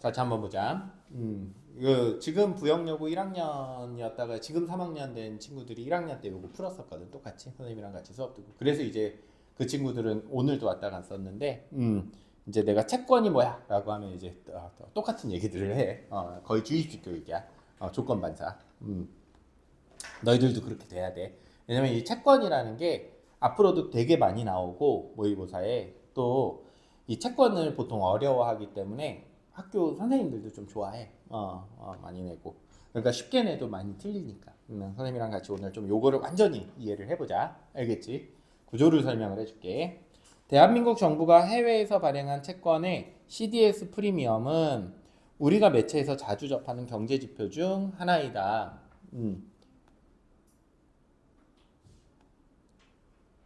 같이 한번 보자. 이거 지금 부영여고 1학년이었다가 지금 3학년 된 친구들이 1학년 때 요거 풀었었거든. 똑같이 선생님이랑 같이 수업 듣고. 그래서 이제 그 친구들은 오늘도 왔다 갔었는데, 이제 내가 채권이 뭐야?라고 하면 이제 똑같은 얘기들을 해. 거의 주입식 교육이야. 조건 반사. 너희들도 그렇게 돼야 돼. 왜냐면 이 채권이라는 게 앞으로도 되게 많이 나오고 모의고사에 또 이 채권을 보통 어려워하기 때문에 학교 선생님들도 좀 좋아해. 많이 내고. 그러니까 쉽게 내도 많이 틀리니까. 선생님이랑 같이 오늘 좀 요거를 완전히 이해를 해보자. 알겠지? 구조를 설명을 해줄게. 대한민국 정부가 해외에서 발행한 채권의 CDS 프리미엄은 우리가 매체에서 자주 접하는 경제 지표 중 하나이다.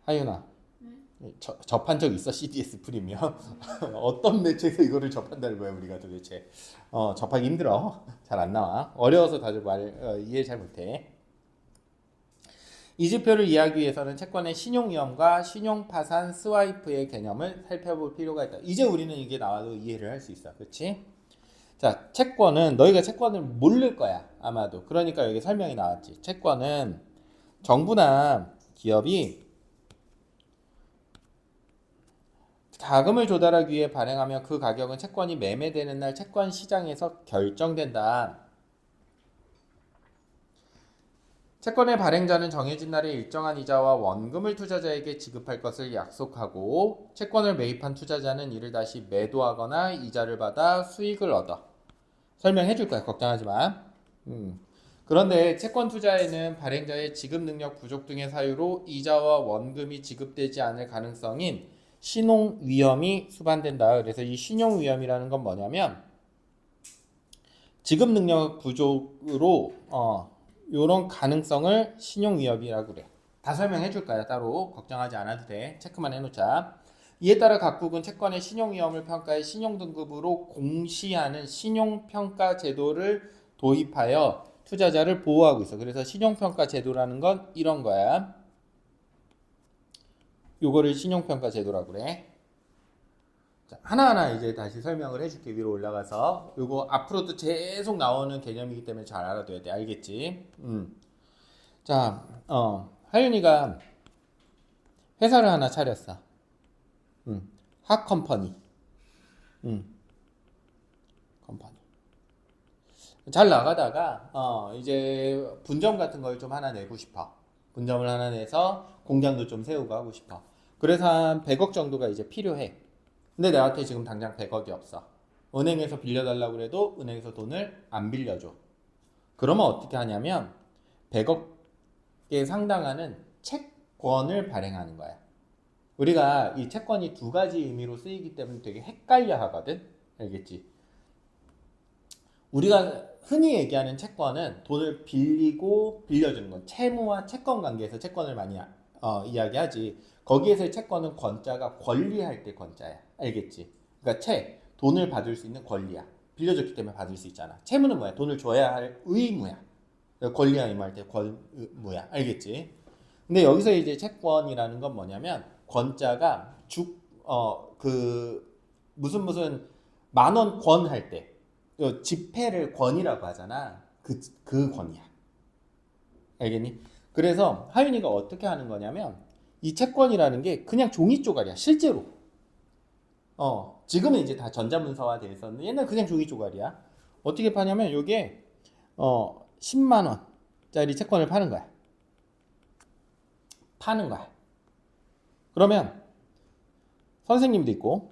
하윤아, 접한 적 있어? CDS 프리미엄? 어떤 매체에서 이거를 접한다는 거야 우리가 도대체? 접하기 힘들어. 잘 안 나와. 어려워서 다들 이해 잘 못해. 이 지표를 이해하기 위해서는 채권의 신용위험과 신용파산 스와이프의 개념을 살펴볼 필요가 있다. 이제 우리는 이게 나와도 이해를 할 수 있어. 그렇지? 자, 채권은 너희가 채권을 모를 거야 아마도. 그러니까 여기 설명이 나왔지. 채권은 정부나 기업이 자금을 조달하기 위해 발행하며 그 가격은 채권이 매매되는 날 채권 시장에서 결정된다. 채권의 발행자는 정해진 날에 일정한 이자와 원금을 투자자에게 지급할 것을 약속하고 채권을 매입한 투자자는 이를 다시 매도하거나 이자를 받아 수익을 얻어. 설명해 줄 거야. 걱정하지 마. 그런데 채권 투자에는 발행자의 지급 능력 부족 등의 사유로 이자와 원금이 지급되지 않을 가능성인 신용 위험이 수반된다. 그래서 이 신용 위험이라는 건 뭐냐면 지급 능력 부족으로 이런 가능성을 신용 위협이라고 그래. 다 설명해 줄 거야. 따로 걱정하지 않아도 돼. 체크만 해놓자. 이에 따라 각국은 채권의 신용 위험을 평가해 신용 등급으로 공시하는 신용 평가 제도를 도입하여 투자자를 보호하고 있어. 그래서 신용 평가 제도라는 건 이런 거야. 요거를 신용 평가 제도라고 그래. 자, 하나하나 이제 다시 설명을 해줄게. 위로 올라가서 요거 앞으로도 계속 나오는 개념이기 때문에 잘 알아둬야 돼. 알겠지? 자, 하윤이가 회사를 하나 차렸어. 핫컴퍼니. 컴퍼니. 잘 나가다가 이제 분점 같은 걸 좀 하나 내고 싶어. 분점을 하나 내서 공장도 좀 세우고 하고 싶어. 그래서 한 100억 정도가 이제 필요해. 근데 나한테 지금 당장 100억이 없어. 은행에서 빌려달라고 그래도 은행에서 돈을 안 빌려줘. 그러면 어떻게 하냐면 100억에 상당하는 채권을 발행하는 거야. 우리가 이 채권이 두 가지 의미로 쓰이기 때문에 되게 헷갈려 하거든. 알겠지? 우리가 흔히 얘기하는 채권은 돈을 빌리고 빌려주는 건 채무와 채권 관계에서 채권을 많이 이야기하지. 거기에서의 채권은 권자가 권리할 때 권자야. 알겠지? 그러니까 돈을 받을 수 있는 권리야. 빌려줬기 때문에 받을 수 있잖아. 채무는 뭐야? 돈을 줘야 할 의무야. 권리와 의무할 때 권무야. 알겠지? 근데 여기서 이제 채권이라는 건 뭐냐면 권자가 무슨 만 원 권 할 때 지폐를 권이라고 하잖아. 그 권이야. 알겠니? 그래서 하윤이가 어떻게 하는 거냐면 이 채권이라는 게 그냥 종이 쪼가리야. 실제로. 지금은 이제 다 전자문서화 돼 있었는데 옛날 그냥 종이 쪼가리야. 어떻게 파냐면 이게 10만 원짜리 채권을 파는 거야. 파는 거야. 그러면 선생님도 있고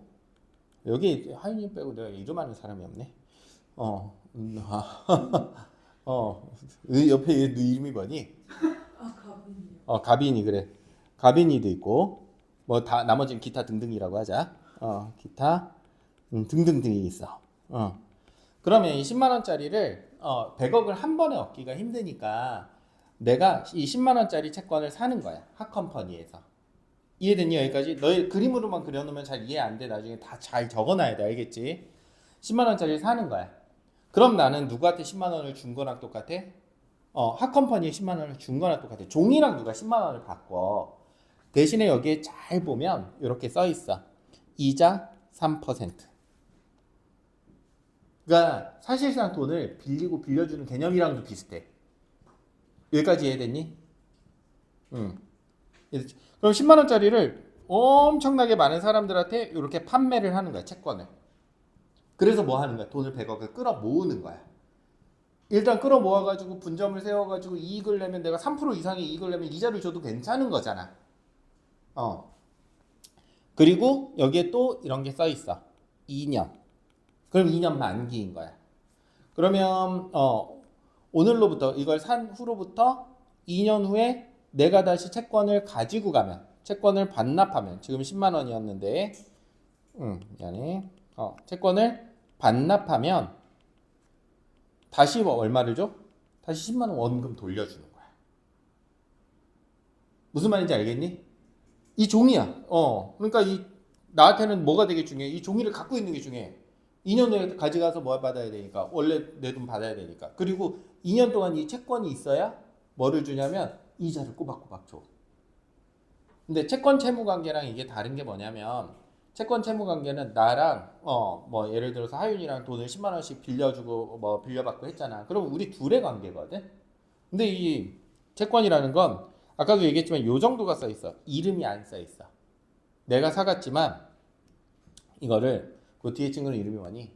여기 하윤이 빼고 내가 이름 아는 사람이 없네. 옆에 얘 이름이 뭐니? 가빈이 그래. 가빈이도 있고 뭐 다 나머지는 기타 등등이라고 하자. 기타 등등등이 있어. 그러면 이 10만 원짜리를 100억을 한 번에 얻기가 힘드니까 내가 이 10만 원짜리 채권을 사는 거야. 핫컴퍼니에서. 이해됐니 여기까지? 너희 그림으로만 그려놓으면 잘 이해 안 돼. 나중에 다 잘 적어놔야 돼. 알겠지? 10만 원짜리 사는 거야. 그럼 나는 누구한테 10만 원을 준 거랑 똑같아? 핫컴퍼니에 10만 원을 준 거랑 똑같아. 종이랑 누가 10만 원을 바꿔. 대신에 여기에 잘 보면 이렇게 써 있어. 이자 3%. 그러니까 사실상 돈을 빌리고 빌려주는 개념이랑도 비슷해. 여기까지 이해됐니? 응. 그럼 10만 원짜리를 엄청나게 많은 사람들한테 이렇게 판매를 하는 거야, 채권을. 그래서 뭐 하는 거야? 돈을 100억을 끌어 모으는 거야. 일단 끌어 모아가지고 분점을 세워가지고 이익을 내면 내가 3% 이상의 이익을 내면 이자를 줘도 괜찮은 거잖아. 그리고 여기에 또 이런 게 써 있어. 2년. 그럼 2년 만기인 거야. 그러면 오늘로부터 이걸 산 후로부터 2년 후에 내가 다시 채권을 가지고 가면 채권을 반납하면 지금 10만 원이었는데 미안해. 채권을 반납하면 다시 뭐 얼마를 줘? 다시 10만 원 원금 돌려주는 거야. 무슨 말인지 알겠니? 이 종이야. 그러니까 나한테는 뭐가 되게 중요해? 이 종이를 갖고 있는 게 중요해. 2년 후에 가져가서 뭐 받아야 되니까. 원래 내 돈 받아야 되니까. 그리고 2년 동안 이 채권이 있어야 뭐를 주냐면 이자를 꼬박꼬박 줘. 근데 채권 채무 관계랑 이게 다른 게 뭐냐면 채권 채무 관계는 나랑 뭐 예를 들어서 하윤이랑 돈을 10만 원씩 빌려주고 뭐 빌려받고 했잖아. 그럼 우리 둘의 관계거든. 근데 이 채권이라는 건 아까도 얘기했지만 요 정도가 써 있어. 이름이 안 써 있어. 내가 사갔지만 이거를 그 뒤에 친구는 이름이 뭐니?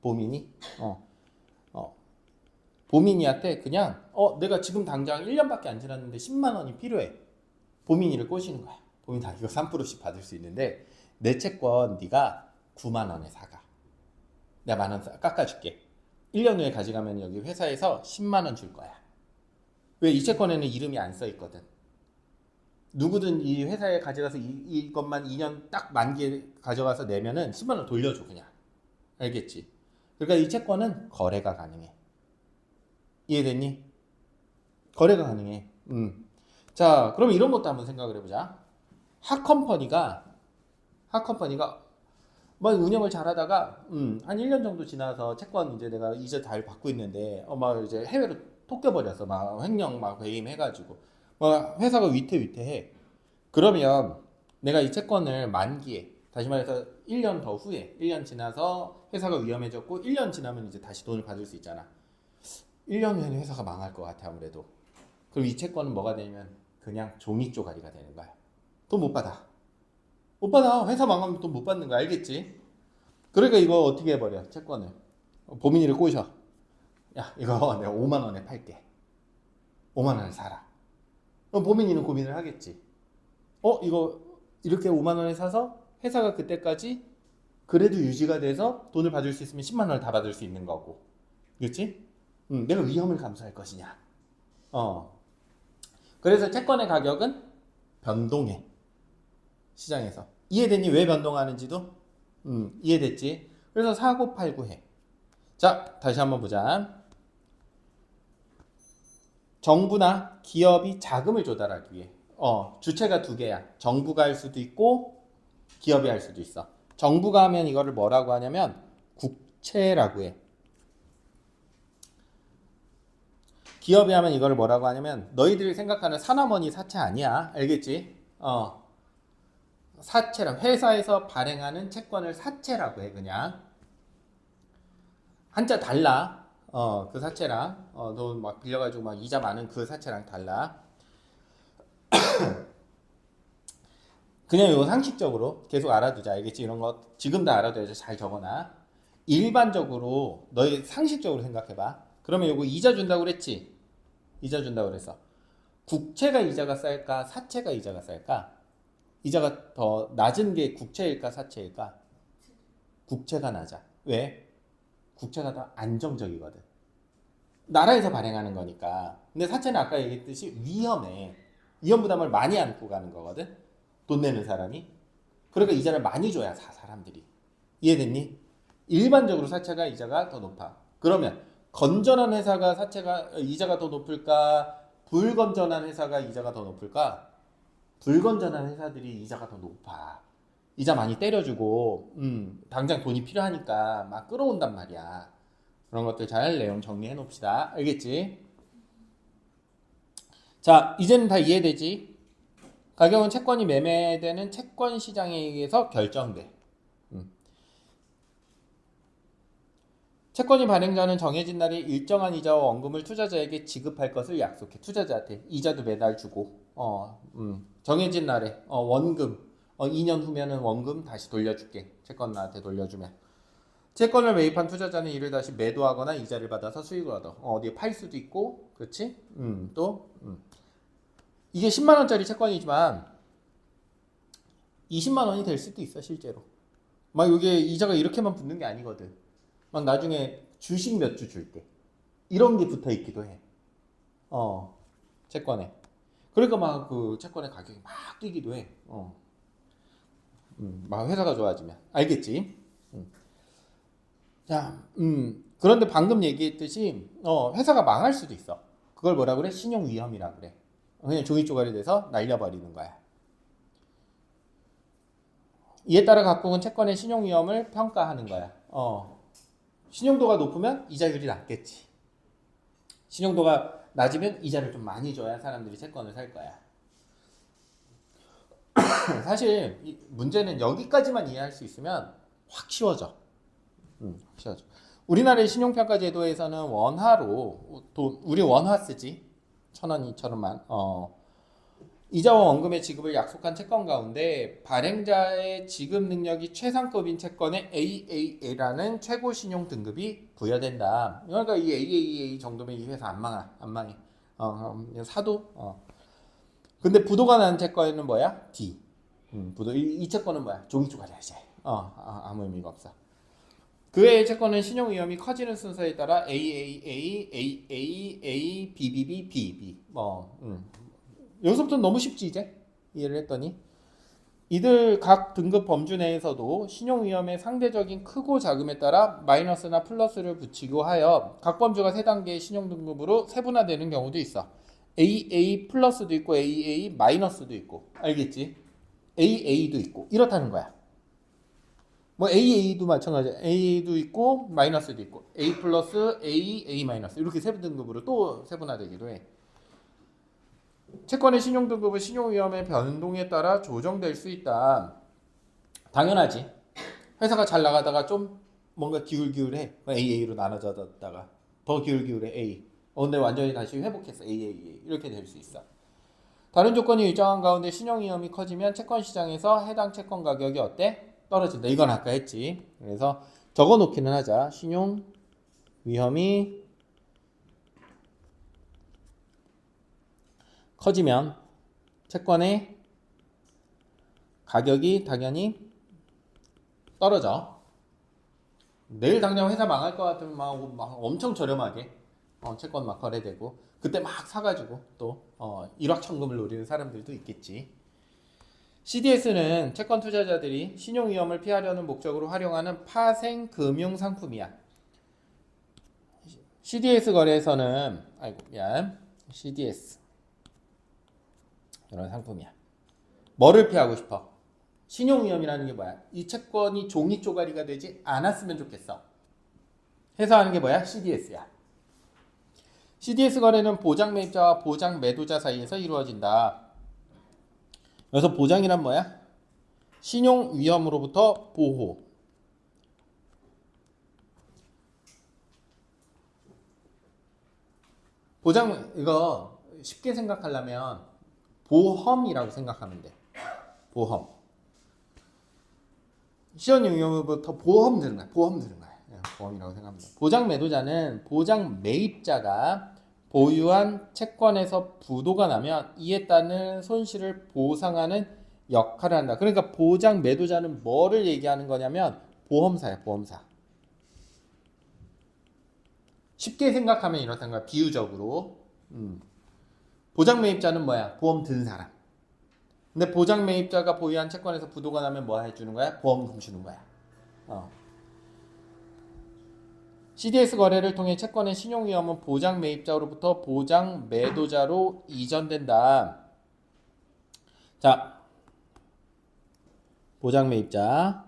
보민이? 보민이한테 그냥 내가 지금 당장 1년밖에 안 지났는데 10만 원이 필요해. 보민이를 꼬시는 거야. 보민 다 이거 3%씩 받을 수 있는데 내 채권 네가 9만 원에 사가. 내가 만 원 깎아줄게. 1년 후에 가져가면 여기 회사에서 10만 원 줄 거야. 왜? 이 채권에는 이름이 안 써 있거든. 누구든 이 회사에 가져가서 이것만 2년 딱 만기에 가져가서 내면은 10만 원 돌려줘 그냥. 알겠지? 그러니까 이 채권은 거래가 가능해. 이해됐니? 거래가 가능해. 자, 그럼 이런 것도 한번 생각을 해보자. 핫컴퍼니가 막 운영을 잘하다가 한 1년 정도 지나서 채권 이제 내가 이자 잘 받고 있는데 막 이제 해외로 톡겨버려서 막 횡령 막 배임해가지고 막 회사가 위태위태해. 그러면 내가 이 채권을 만기에 다시 말해서 1년 더 후에 1년 지나서 회사가 위험해졌고 1년 지나면 이제 다시 돈을 받을 수 있잖아. 1년 후에는 회사가 망할 것 같아 아무래도. 그럼 이 채권은 뭐가 되냐면 그냥 종이 쪼가리가 되는 거야. 돈 못 받아. 못 받아. 회사 망하면 돈 못 받는 거 알겠지? 그러니까 이거 어떻게 해버려 채권을. 보민이를 꼬셔. 야 이거 내가 5만 원에 팔게. 5만 원에 사라. 그럼 보민이는 고민을 하겠지. 이거 이렇게 5만 원에 사서 회사가 그때까지 그래도 유지가 돼서 돈을 받을 수 있으면 10만 원을 다 받을 수 있는 거고. 그렇지? 내가 위험을 감수할 것이냐. 그래서 채권의 가격은 변동해. 시장에서. 이해됐니? 왜 변동하는지도? 이해됐지? 그래서 사고 팔고 해. 자, 다시 한번 보자. 정부나 기업이 자금을 조달하기 위해 주체가 두 개야. 정부가 할 수도 있고 기업이 할 수도 있어. 정부가 하면 이거를 뭐라고 하냐면 국채라고 해. 기업이 하면 이거를 뭐라고 하냐면 너희들이 생각하는 사나머니 사채 아니야. 알겠지? 사채라 회사에서 발행하는 채권을 사채라고 해 그냥. 한자 달라. 그 사채랑 돈 막 빌려가지고 막 이자 많은 그 사채랑 달라. 그냥 이거 상식적으로 계속 알아두자. 알겠지? 이런 거 지금 다 알아둬야지. 잘 적어놔. 일반적으로 너희 상식적으로 생각해봐. 그러면 이거 이자 준다고 그랬지? 이자 준다고 그랬어. 국채가 이자가 쌀까? 사채가 이자가 쌀까? 이자가 더 낮은 게 국채일까? 사채일까? 국채가 낮아. 왜? 국채가 더 안정적이거든. 나라에서 발행하는 거니까. 근데 사채는 아까 얘기했듯이 위험해. 위험 부담을 많이 안고 가는 거거든. 돈 내는 사람이. 그러니까 이자를 많이 줘야 사람들이. 이해됐니? 일반적으로 사채가 이자가 더 높아. 그러면 건전한 회사가 사채가 이자가 더 높을까? 불건전한 회사가 이자가 더 높을까? 불건전한 회사들이 이자가 더 높아. 이자 많이 때려주고 당장 돈이 필요하니까 막 끌어온단 말이야. 그런 것들 잘 내용 정리해 놓읍시다. 알겠지? 자, 이제는 다 이해되지? 가격은 채권이 매매되는 채권 시장에 의해서 결정돼. 채권이 발행자는 정해진 날에 일정한 이자와 원금을 투자자에게 지급할 것을 약속해. 투자자한테 이자도 매달 주고, 정해진 날에 원금, 2년 후면은 원금 다시 돌려줄게. 채권 나한테 돌려주면. 채권을 매입한 투자자는 이를 다시 매도하거나 이자를 받아서 수익을 얻어. 어디에 팔 수도 있고, 그렇지? 이게 10만 원짜리 채권이지만 20만 원이 될 수도 있어 실제로. 막 이게 이자가 이렇게만 붙는 게 아니거든. 막 나중에 주식 몇 주 줄게. 이런 게 붙어 있기도 해. 채권에. 그러니까 막 그 채권의 가격이 막 뛰기도 해. 막 회사가 좋아지면. 알겠지? 자, 그런데 방금 얘기했듯이 회사가 망할 수도 있어. 그걸 뭐라 그래? 신용 위험이라 그래. 그냥 종이 쪼가리 돼서 날려버리는 거야. 이에 따라 각국은 채권의 신용 위험을 평가하는 거야. 신용도가 높으면 이자율이 낮겠지. 신용도가 낮으면 이자를 좀 많이 줘야 사람들이 채권을 살 거야. 사실 문제는 여기까지만 이해할 수 있으면 확 쉬워져. 쉬워져. 우리나라의 신용평가 제도에서는 원화로 우리 원화 쓰지. 1,000원, 2,000원만. 이자와 원금의 지급을 약속한 채권 가운데 발행자의 지급 능력이 최상급인 채권에 AAA라는 최고 신용 등급이 부여된다. 그러니까 이 AAA 정도면 이 회사 안 망해. 사도. 근데 부도가 난 채권은 뭐야? D. 부도. 이 채권은 뭐야? 종이 쪼가리야 이제. 아무 의미가 없어. 그 외의 채권은 신용 위험이 커지는 순서에 따라 AAA, AAA, BBB, BB. 여기서부터 너무 쉽지 이제 이해를 했더니 이들 각 등급 범주 내에서도 신용 위험의 상대적인 크고 작음에 따라 마이너스나 플러스를 붙이고 하여 각 범주가 세 단계의 신용 등급으로 세분화되는 경우도 있어. AA 플러스도 있고 AA 마이너스도 있고 알겠지? AA도 있고 이렇다는 거야. 뭐 AA도 마찬가지야. AA도 있고 마이너스도 있고 A 플러스 A 마이너스 이렇게 세 등급으로 또 세분화되기도 해. 채권의 신용등급은 신용위험의 변동에 따라 조정될 수 있다. 당연하지. 회사가 잘 나가다가 좀 뭔가 기울기울해. AA로 나눠졌다가 더 기울기울해 A. 근데 완전히 다시 회복했어. AAA. 이렇게 될 수 있어. 다른 조건이 일정한 가운데 신용위험이 커지면 채권 시장에서 해당 채권 가격이 어때? 떨어진다. 이건 아까 했지. 그래서 적어놓기는 하자. 신용위험이 커지면 채권의 가격이 당연히 떨어져. 내일 당장 회사 망할 것 같으면 막 엄청 저렴하게 채권 막 거래되고 그때 막 사가지고 또 일확천금을 노리는 사람들도 있겠지. CDS는 채권 투자자들이 신용 위험을 피하려는 목적으로 활용하는 파생 금융 상품이야. CDS 거래에서는 CDS 이런 상품이야. 뭐를 피하고 싶어? 신용위험이라는 게 뭐야? 이 채권이 종이 쪼가리가 되지 않았으면 좋겠어. 해서 하는 게 뭐야? CDS야. CDS 거래는 보장 매입자와 보장 매도자 사이에서 이루어진다. 그래서 보장이란 뭐야? 신용 위험으로부터 보호. 보장 이거 쉽게 생각하려면 보험이라고 생각하면 돼. 보험. 시연 용역부터 보험 들은 거야. 보험이라고 생각하면 돼. 보장 매도자는 보장 매입자가 보유한 채권에서 부도가 나면 이에 따른 손실을 보상하는 역할을 한다. 그러니까 보장 매도자는 뭐를 얘기하는 거냐면 보험사야. 보험사. 쉽게 생각하면 이렇다는 거야. 비유적으로. 보장 매입자는 뭐야? 보험 든 사람. 근데 보장 매입자가 보유한 채권에서 부도가 나면 뭐 해주는 거야? 보험금 주는 거야. CDS 거래를 통해 채권의 신용 위험은 보장 매입자로부터 보장 매도자로 이전된다. 자, 보장 매입자.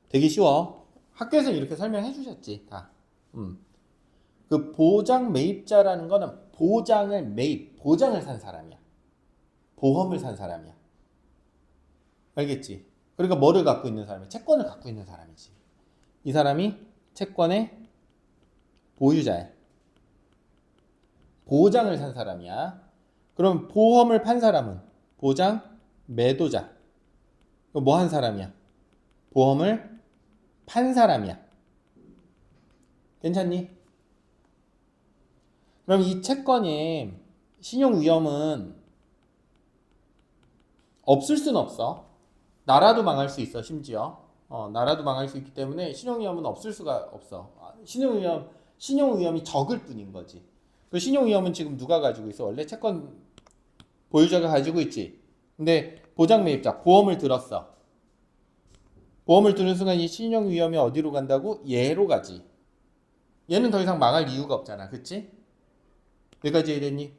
되게 쉬워. 학교에서 이렇게 설명해 주셨지, 다. 그 보장 매입자라는 거는 보장을 산 사람이야. 보험을 산 사람이야. 알겠지? 그러니까 뭐를 갖고 있는 사람이야? 채권을 갖고 있는 사람이지. 이 사람이 채권의 보유자야. 보장을 산 사람이야. 그럼 보험을 판 사람은 보장 매도자. 뭐 한 사람이야? 보험을 판 사람이야. 괜찮니? 그럼 이 채권의 신용 위험은 없을 수는 없어. 나라도 망할 수 있어, 심지어. 나라도 망할 수 있기 때문에 신용 위험은 없을 수가 없어. 신용 위험이 적을 뿐인 거지. 그 신용 위험은 지금 누가 가지고 있어? 원래 채권 보유자가 가지고 있지. 근데 보장 매입자, 보험을 들었어. 보험을 드는 순간 이 신용 위험이 어디로 간다고? 얘로 가지. 얘는 더 이상 망할 이유가 없잖아. 그치? 여기까지 이해됐니?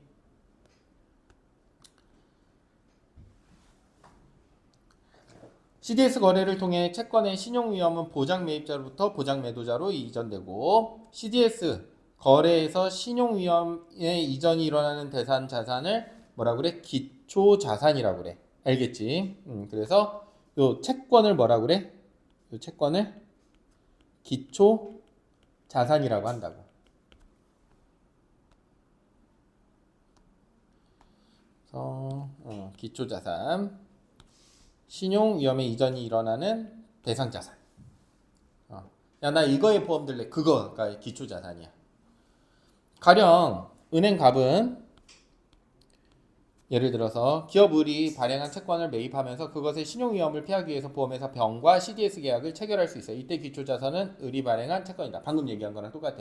CDS 거래를 통해 채권의 신용 위험은 보장 매입자로부터 보장 매도자로 이전되고 CDS 거래에서 신용 위험의 이전이 일어나는 대상 자산을 뭐라 그래? 기초 자산이라고 그래. 알겠지? 그래서 요 채권을 뭐라 그래? 요 채권을 기초 자산이라고 한다고. 그래서 기초 자산. 신용 위험의 이전이 일어나는 대상 자산. 야, 나 이거에 보험 들래. 그거가 기초 자산이야. 가령 은행 갑은 예를 들어서 기업을이 발행한 채권을 매입하면서 그것의 신용 위험을 피하기 위해서 보험회사 병과 CDS 계약을 체결할 수 있어. 이때 기초 자산은 을이 발행한 채권이다. 방금 얘기한 거랑 똑같아.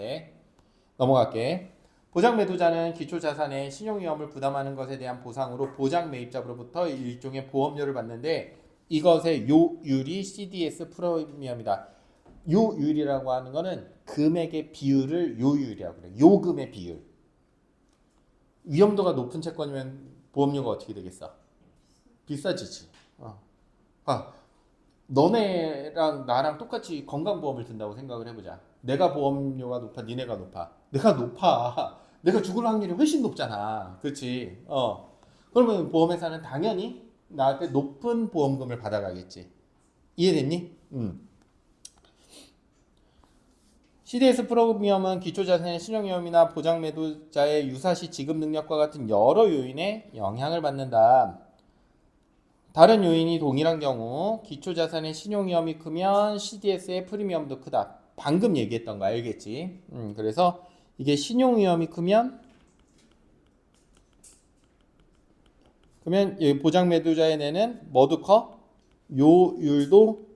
넘어갈게. 보장 매도자는 기초 자산의 신용 위험을 부담하는 것에 대한 보상으로 보장 매입자로부터 일종의 보험료를 받는데 이것의 요율이 CDS 프리미엄이다. 요율이라고 하는 거는 금액의 비율을 요율이라고 그래. 요금의 비율. 위험도가 높은 채권이면 보험료가 어떻게 되겠어? 비싸지지. 너네랑 나랑 똑같이 건강보험을 든다고 생각을 해보자. 내가 보험료가 높아, 니네가 높아. 내가 높아. 내가 죽을 확률이 훨씬 높잖아. 그렇지? 그러면 보험회사는 당연히 나한테 높은 보험금을 받아가겠지. 이해됐니? CDS 프리미엄은 기초자산의 신용위험이나 보장매도자의 유사시 지급 능력과 같은 여러 요인에 영향을 받는다. 다른 요인이 동일한 경우 기초자산의 신용위험이 크면 CDS의 프리미엄도 크다. 방금 얘기했던 거 알겠지? 그래서 이게 신용위험이 크면 그러면 보장매도자의 내는 뭐도 커? 요율도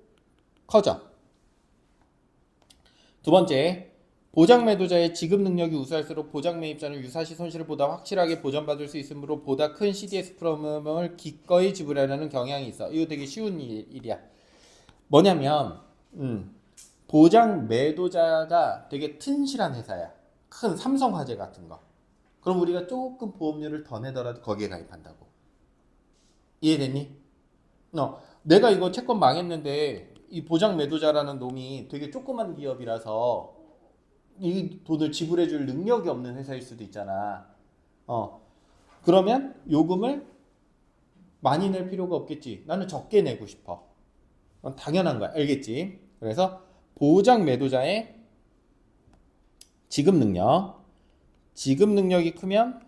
커져. 두 번째, 보장매도자의 지급 능력이 우수할수록 보장매입자는 유사시 손실을 보다 확실하게 보전받을 수 있으므로 보다 큰 CDS 프리미엄을 기꺼이 지불하려는 경향이 있어. 이거 되게 쉬운 일이야. 뭐냐면 보장매도자가 되게 튼실한 회사야. 큰 삼성화재 같은 거. 그럼 우리가 조금 보험료를 더 내더라도 거기에 가입한다고. 이해됐니? 내가 이거 채권 망했는데 이 보장 매도자라는 놈이 되게 조그만 기업이라서 이 돈을 지불해 줄 능력이 없는 회사일 수도 있잖아. 그러면 요금을 많이 낼 필요가 없겠지. 나는 적게 내고 싶어. 당연한 거야. 알겠지? 그래서 보장 매도자의 지급 능력이 크면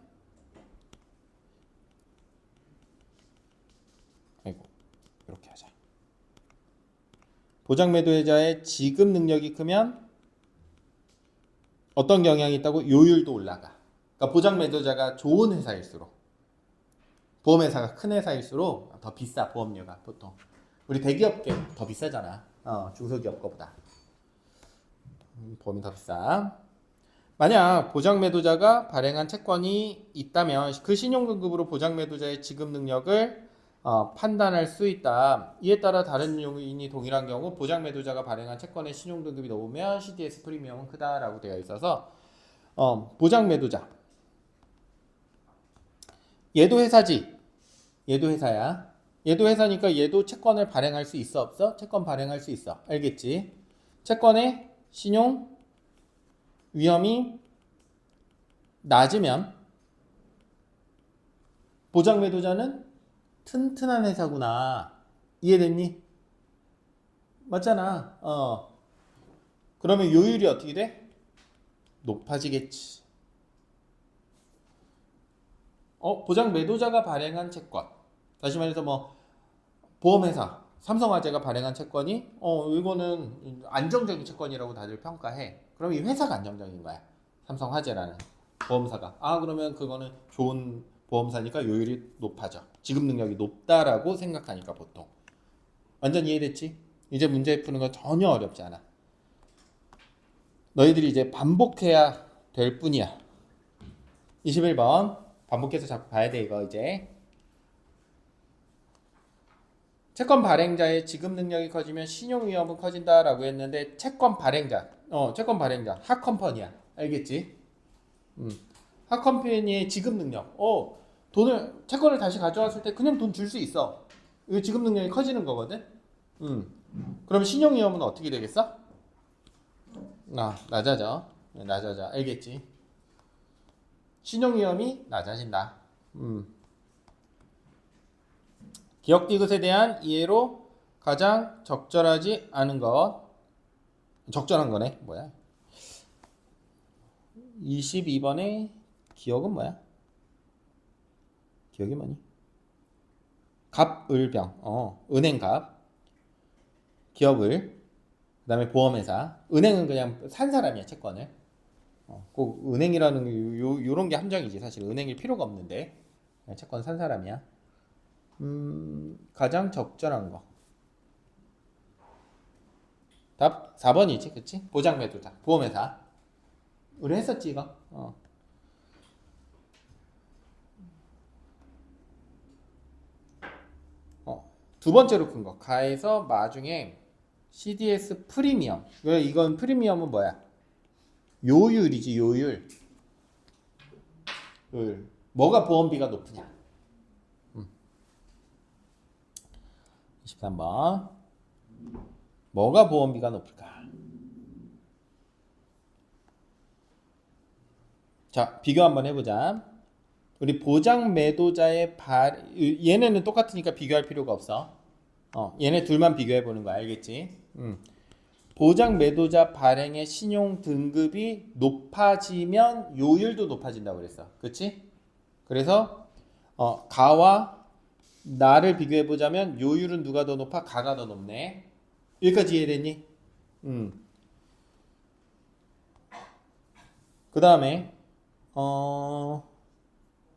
이렇게 하자. 보장 매도자의 지급 능력이 크면 어떤 경향이 있다고? 요율도 올라가. 그러니까 보장 매도자가 좋은 회사일수록 보험회사가 큰 회사일수록 더 비싸. 보험료가 보통 우리 대기업 더 비싸잖아. 중소기업 거보다 보험이 더 비싸. 만약 보장 매도자가 발행한 채권이 있다면 그 신용등급으로 보장 매도자의 지급 능력을 판단할 수 있다. 이에 따라 다른 요인이 동일한 경우 보장 매도자가 발행한 채권의 신용등급이 높으면 CDS 프리미엄은 크다라고 되어 있어서 보장 매도자 얘도 회사지. 얘도 회사야. 얘도 회사니까 얘도 채권을 발행할 수 있어 없어? 채권 발행할 수 있어. 알겠지? 채권의 신용 위험이 낮으면 보장 매도자는 튼튼한 회사구나. 이해됐니? 맞잖아. 그러면 요율이 어떻게 돼? 높아지겠지. 보장 매도자가 발행한 채권. 다시 말해서 뭐 보험회사 삼성화재가 발행한 채권이 이거는 안정적인 채권이라고 다들 평가해. 그럼 이 회사가 안정적인 거야. 삼성화재라는 보험사가. 그러면 그거는 좋은 보험사니까 요율이 높아져. 지급 능력이 높다라고 생각하니까 보통. 완전 이해됐지? 이제 문제 푸는 건 전혀 어렵지 않아. 너희들이 이제 반복해야 될 뿐이야. 21번 반복해서 자꾸 봐야 돼 이거 이제. 채권 발행자의 지급 능력이 커지면 신용 위험은 커진다라고 했는데 채권 발행자, 핫컴퍼니야. 알겠지? 핫컴퍼니의 지급 능력. 채권을 다시 가져왔을 때 그냥 돈 줄 수 있어. 이거 지급 능력이 커지는 거거든. 그럼 신용 위험은 어떻게 되겠어? 낮아져. 낮아져. 알겠지? 신용 위험이 낮아진다. 기업 디귿에 대한 이해로 가장 적절하지 않은 것. 적절한 거네. 뭐야? 22번에 기억은 뭐야? 기억이 뭐니? 갑을병. 은행갑. 기업을. 그 다음에 보험회사. 은행은 그냥 산 사람이야, 채권을. 꼭 은행이라는 요런 게 함정이지. 사실 은행일 필요가 없는데. 채권 산 사람이야. 가장 적절한 거. 답 4번이지, 그치? 보장 매도자, 보험회사. 우리 했었지, 이거. 두 번째로 큰 거. 가에서 마중에 CDS 프리미엄. 이건 프리미엄은 뭐야? 요율이지, 요율. 뭐가 보험비가 높으냐? 23번. 뭐가 보험비가 높을까? 자, 비교 한번 해보자. 우리 보장 매도자의 얘네는 똑같으니까 비교할 필요가 없어. 얘네 둘만 비교해 보는 거야. 알겠지? 보장 매도자 발행의 신용 등급이 높아지면 요율도 높아진다고 그랬어. 그치? 그래서 가와 나를 비교해 보자면 요율은 누가 더 높아? 가가 더 높네. 여기까지 이해됐니? 그 다음에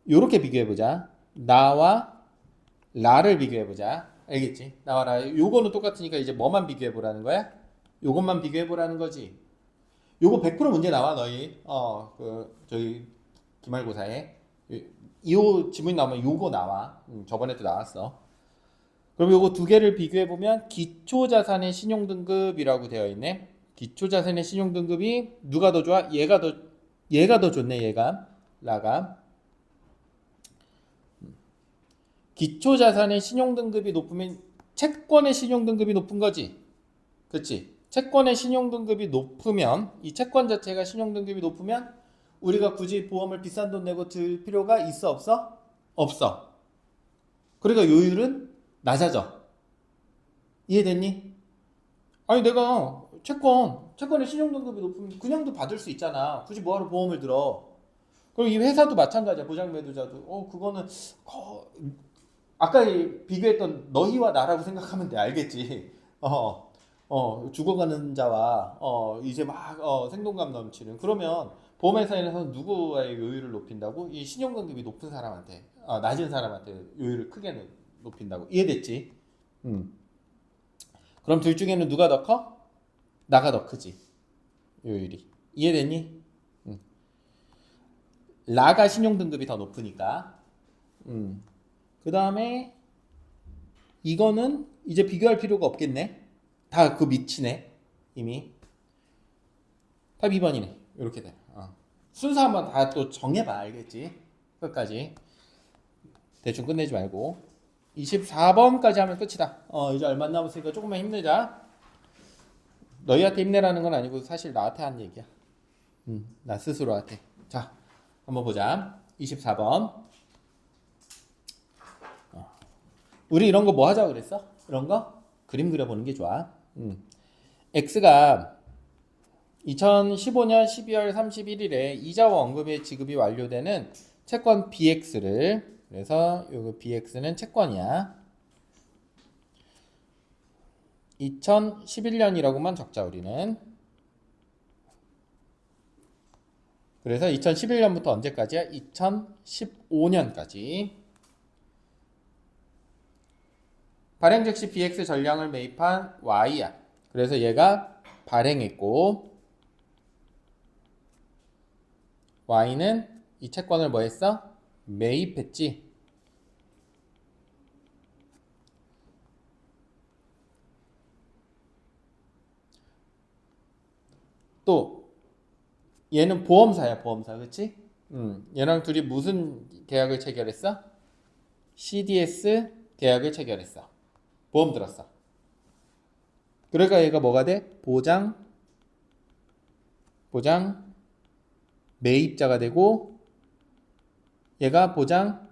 요렇게 비교해 보자. 나와 라를 비교해 보자. 알겠지? 나와 라. 요거는 똑같으니까 이제 뭐만 비교해 보라는 거야? 요것만 비교해 보라는 거지. 요거 100% 문제 나와 너희. 저희 기말고사에 이 지문이 나오면 요거 나와. 저번에도 나왔어. 그럼 요거 두 개를 비교해 보면 기초자산의 신용등급이라고 되어 있네. 기초자산의 신용등급이 누가 더 좋아? 얘가 더 좋네. 얘가 라가. 기초자산의 신용등급이 높으면 채권의 신용등급이 높은 거지. 그치? 채권의 신용등급이 높으면 이 채권 자체가 신용등급이 높으면 우리가 굳이 보험을 비싼 돈 내고 들 필요가 있어 없어? 없어. 그러니까 요율은 낮아져. 이해됐니? 아니 내가 채권의 신용등급이 높으면 그냥도 받을 수 있잖아. 굳이 뭐하러 보험을 들어. 그럼 이 회사도 마찬가지야. 보장매도자도. 그거는 아까 비교했던 너희와 나라고 생각하면 돼. 알겠지? 죽어가는 자와 이제 막 생동감 넘치는. 그러면 보험회사에서는 누구의 요율을 높인다고? 이 신용등급이 높은 사람한테, 낮은 사람한테 요율을 크게 높인다고. 이해됐지? 그럼 둘 중에는 누가 더 커? 나가 더 크지. 요율이. 이해됐니? 라가 신용등급이 더 높으니까. 그 다음에 이거는 이제 비교할 필요가 없겠네. 다 그 밑이네. 이미. 답 2번이네. 이렇게 돼. 순서 한번 다 또 정해봐. 알겠지? 끝까지. 대충 끝내지 말고. 24번까지 하면 끝이다. 이제 얼마 남았으니까 조금만 힘내자. 너희한테 힘내라는 건 아니고 사실 나한테 한 얘기야. 나 스스로한테. 자, 한번 보자. 24번. 우리 이런 거 뭐 하자고 그랬어? 이런 거? 그림 그려보는 게 좋아. X가 2015년 12월 31일에 이자와 원금의 지급이 완료되는 채권 BX를, 그래서 요거 BX는 채권이야. 2011년이라고만 적자 우리는. 그래서 2011년부터 언제까지야? 2015년까지. 발행 즉시 BX 전량을 매입한 Y야. 그래서 얘가 발행했고 Y는 이 채권을 뭐 했어? 매입했지. 또 얘는 보험사야, 보험사. 그치? 얘랑 둘이 무슨 계약을 체결했어? CDS 계약을 체결했어. 보험 들었어. 그러니까 얘가 뭐가 돼? 보장 매입자가 되고, 얘가 보험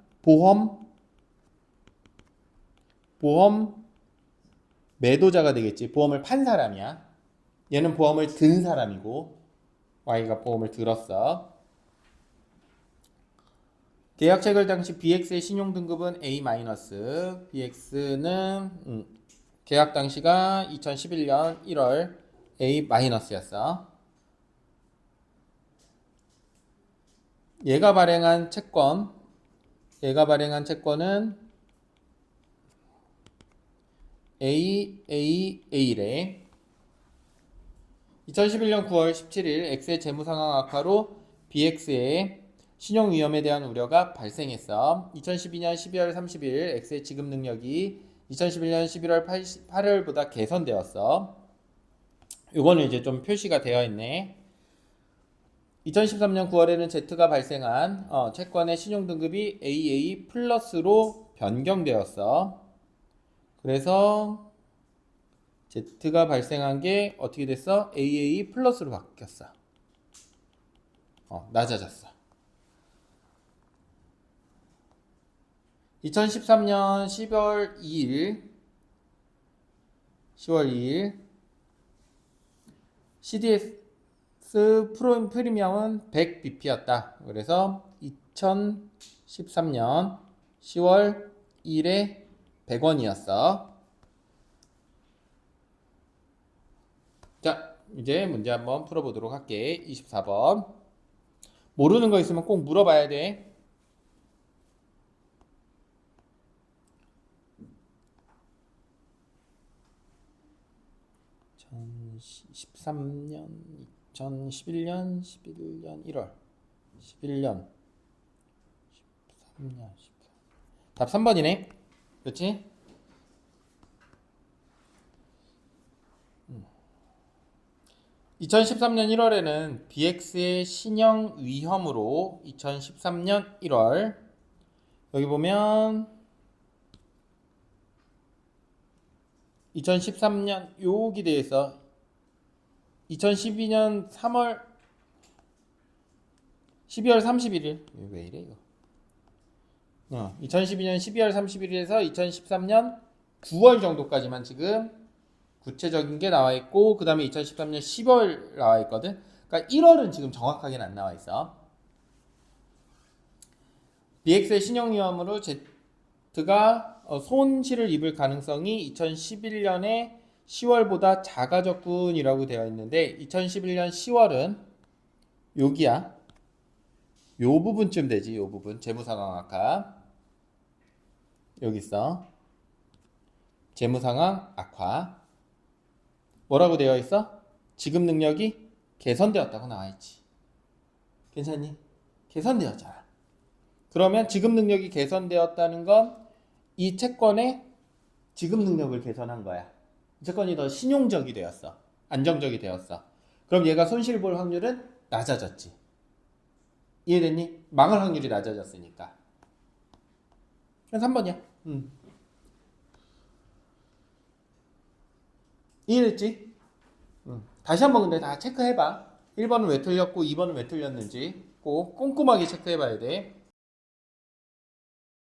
매도자가 되겠지. 보험을 판 사람이야. 얘는 보험을 든 사람이고, Y가 보험을 들었어. 계약 체결 당시 BX의 신용 등급은 A-. BX는 계약 당시가 2011년 1월 A-였어. 얘가 발행한 채권은 AAA래. 2011년 9월 17일 X의 재무상황 악화로 BX의 신용 위험에 대한 우려가 발생했어. 2012년 12월 30일 X의 지급 능력이 2011년 11월 8일보다 개선되었어. 요거는 이제 좀 표시가 되어 있네. 2013년 9월에는 Z가 발생한 채권의 신용 등급이 AA 플러스로 변경되었어. 그래서 Z가 발생한 게 어떻게 됐어? AA 플러스로 바뀌었어. 낮아졌어. 2013년 10월 2일 CDS 프리미엄은 100bp였다. 그래서 2013년 10월 2일에 100원이었어. 자, 이제 문제 한번 풀어보도록 할게. 24번. 모르는 거 있으면 꼭 물어봐야 돼. 2013년, 2011년, 1월, 11년, 13년, 14. 답 3번이네. 그렇지? 음. 2013년 1월에는 BX의 신용 위험으로 2013년 1월 여기 보면 2013년 여기 대해서 2012년 12월 31일 왜 이래 이거 2012년 12월 31일에서 2013년 9월 정도까지만 지금 구체적인 게 나와 있고 그 다음에 2013년 10월 나와 있거든. 그러니까 1월은 지금 정확하게는 안 나와 있어. BX의 신용위험으로 Z가 손실을 입을 가능성이 2011년에 10월보다 작아졌군이라고 되어 있는데 2011년 10월은 여기야. 요 부분쯤 되지. 요 부분 재무상황 악화. 여기 있어. 재무상황 악화. 뭐라고 되어 있어? 지급 능력이 개선되었다고 나와 있지. 괜찮니? 개선되었잖아. 그러면 지급 능력이 개선되었다는 건 이 채권의 지급 능력을 개선한 거야. 이 채권이 더 신용적이 되었어. 안정적이 되었어. 그럼 얘가 손실 볼 확률은 낮아졌지. 이해됐니? 망할 확률이 낮아졌으니까. 3번이야. 이해됐지? 다시 한번 근데 다 체크해봐. 1번은 왜 틀렸고 2번은 왜 틀렸는지 꼭 꼼꼼하게 체크해봐야 돼.